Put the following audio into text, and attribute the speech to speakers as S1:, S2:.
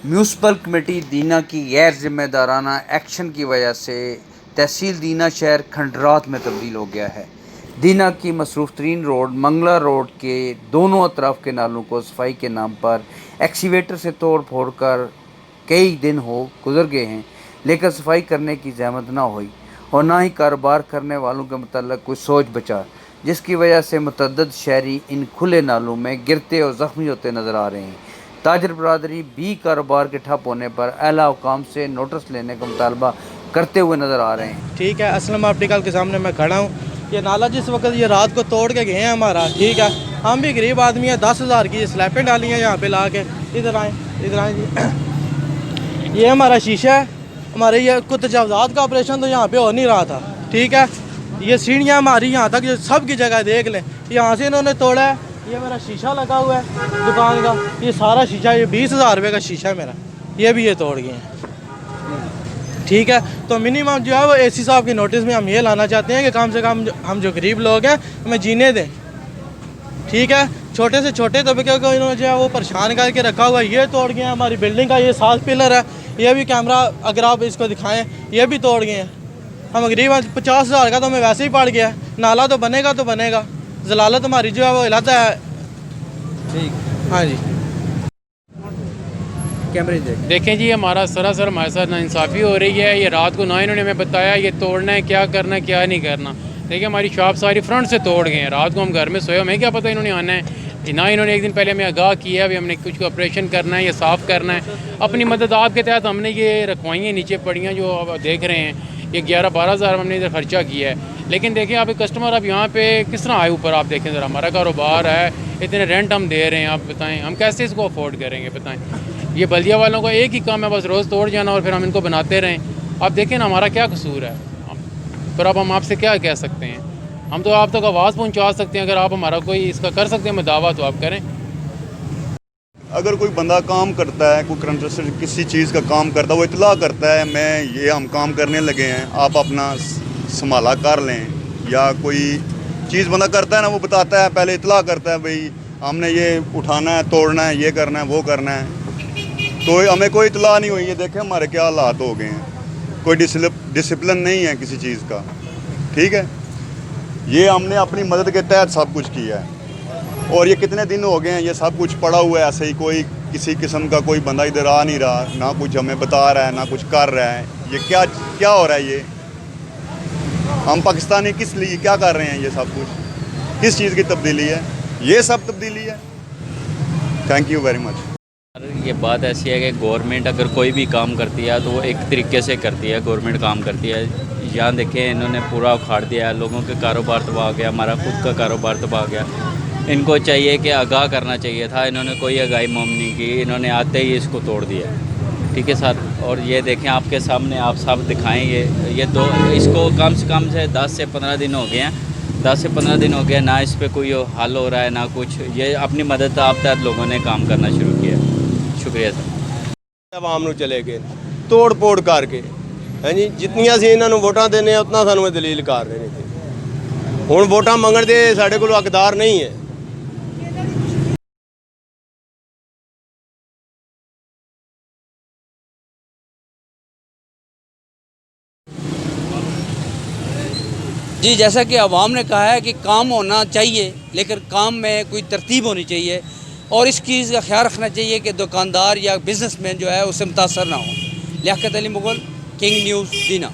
S1: Municipal committee दीना की गैर जिम्मेदाराना एक्शन की वजह से तहसील दीना शहर खंडरात में तब्दील हो गया है। दीना की मसरूफ़ तरीन रोड मंगला रोड के दोनों अतराफ के नालों को सफाई के नाम पर एक्सीवेटर से तोड़ फोड़ कर कई दिन हो गुजर गए हैं, लेकिन सफाई करने की जहमत ना हुई और ना ही कारोबार करने वालों के मतलब कोई सोच बचा, जिसकी वजह से मुतअद्दिद शहरी इन खुले नालों में गिरते और ज़ख्मी होते नज़र आ रहे हैं। ताजर बरादरी भी कारोबार के ठप होने पर आला हुकाम से नोटिस लेने का मुतालबा करते हुए नज़र आ रहे हैं।
S2: ठीक है, असलम ऑप्टिकल के सामने मैं खड़ा हूँ। ये नाला जिस वक्त ये रात को तोड़ के गए हैं हमारा, ठीक है, हम भी गरीब आदमी हैं, 10,000 की ये स्लैपें डाली हैं यहाँ पे ला के। इधर आए जी। ये हमारा शीशा है, हमारे ये कुछ तजावज़ात का ऑपरेशन तो यहाँ पे हो नहीं रहा था, ठीक है। ये सीढ़ियाँ हमारी यहाँ तक जो सब की जगह देख लें, यहाँ से इन्होंने तोड़ा है। ये मेरा शीशा लगा हुआ है दुकान का, ये सारा शीशा, ये 20,000 रुपये का शीशा है मेरा, ये भी ये तोड़ गए हैं, ठीक है। तो मिनिमम जो है वो एसी साहब की नोटिस में हम ये लाना चाहते हैं कि कम से कम हम जो गरीब लोग हैं हमें जीने दें, ठीक है। छोटे से छोटे तबके को इन्होंने जो है वो परेशान करके रखा हुआ है। ये तोड़ गए हैं हमारी बिल्डिंग का, ये 7 पिलर है, ये भी कैमरा अगर आप इसको दिखाएं, ये भी तोड़ गए हैं। हम गरीब 50,000 का तो हमें वैसे ही पड़ गया है। नाला तो बनेगा, जलालत हमारी जो है वो इलाका है।
S1: ठीक,
S2: हाँ जी,
S1: कैमरे
S3: देखें जी, हमारा सरासर हमारे साथ नाइंसाफ़ी हो रही है। ये रात को ना इन्होंने हमें बताया ये तोड़ना है, क्या करना है क्या नहीं करना। देखिए हमारी शॉप सारी फ्रंट से तोड़ गए हैं। रात को हम घर में सोए, हमें क्या पता इन्होंने आना है। ना इन्होंने एक दिन पहले हमें आगाह किया भी हमने कुछ ऑपरेशन करना है, ये साफ़ करना है। अपनी मदद आपके तहत हमने ये रखवाई हैं नीचे पड़ियाँ जो आप देख रहे हैं। ये 11-12 हज़ार हमने इधर खर्चा किया है। लेकिन देखिए आप कस्टमर अब यहाँ पे किस तरह आए ऊपर, आप देखें ज़रा, हमारा कारोबार है, इतने रेंट हम दे रहे हैं, आप बताएं हम कैसे इसको अफोर्ड करेंगे, बताएं। ये बल्दिया वालों का एक ही काम है, बस रोज़ तोड़ जाना और फिर हम इनको बनाते रहें। आप देखें ना हमारा क्या कसूर है, फिर अब हम आपसे क्या कह सकते हैं। हम तो आप तक आवाज़ पहुँचा सकते हैं, अगर आप हमारा कोई इसका कर सकते हैं दावा तो आप करें।
S4: अगर कोई बंदा काम करता है, कोई कंस्ट्रक्शन किसी चीज़ का काम करता है, वो इतला करता है हम काम करने लगे हैं, आप अपना संभाला कर लें, या कोई चीज़ बंदा करता है ना, वो बताता है, पहले इतला करता है भाई हमने ये उठाना है, तोड़ना है, ये करना है, वो करना है, तो हमें कोई इतला नहीं हुई है। देखें हमारे क्या हालात हो गए हैं, कोई डिसिप्लिन नहीं है किसी चीज़ का, ठीक है। ये हमने अपनी मदद के तहत सब कुछ किया है, और ये कितने दिन हो गए हैं ये सब कुछ पड़ा हुआ है ऐसे ही, कोई किसी किस्म का कोई बंदा इधर आ नहीं रहा, ना कुछ हमें बता रहा है, ना कुछ कर रहा है। ये क्या क्या हो रहा है, ये हम पाकिस्तानी किस लिए क्या कर रहे हैं, ये सब कुछ किस चीज़ की तब्दीली है, ये सब तब्दीली है। Thank you very much.
S5: ये बात ऐसी है कि गवर्नमेंट अगर कोई भी काम करती है तो वो एक तरीके से करती है, गवर्नमेंट काम करती है। यहाँ देखें इन्होंने पूरा उखाड़ दिया है, लोगों के कारोबार तबाह हो गया, हमारा खुद का कारोबार तबाह हो गया। इनको चाहिए कि आगाह करना चाहिए था, इन्होंने कोई आगाही मम नहीं की, इन्होंने आते ही इसको तोड़ दिया, ठीक है सर। और ये देखें आपके सामने, आप सब दिखाएँ, ये दो इसको कम से 10 से 15 दिन हो गए हैं, 10 से 15 दिन हो गया, ना इस पर कोई हल हो रहा है ना कुछ। ये अपनी मदद आप तहत लोगों ने काम करना शुरू किया। शुक्रिया सर।
S6: आवाम ਨੂੰ ਚਲੇ ਗਏ ਤੋੜ ਪੋੜ ਕਰਕੇ, ਹਾਂਜੀ, ਜਿੰਨੀਆਂ ਅਸੀਂ ਇਹਨਾਂ ਨੂੰ ਵੋਟਾਂ ਦਿੰਦੇ ਆ ਉਤਨਾ ਸਾਨੂੰ ਇਹ ਦਲੀਲ ਕਰ ਰਹੇ ਨੇ। ਹੁਣ ਵੋਟਾਂ ਮੰਗਣ ਦੇ ਸਾਡੇ ਕੋਲ ਹੱਕਦਾਰ ਨਹੀਂ ਹੈ।
S1: जी, जैसा कि अवाम ने कहा है कि काम होना चाहिए, लेकिन काम में कोई तरतीब होनी चाहिए और इस चीज़ का ख्याल रखना चाहिए कि दुकानदार या बिज़नेसमैन जो है उससे मुतासर ना हो। लियाकत अली मुगल, किंग न्यूज़, दीना।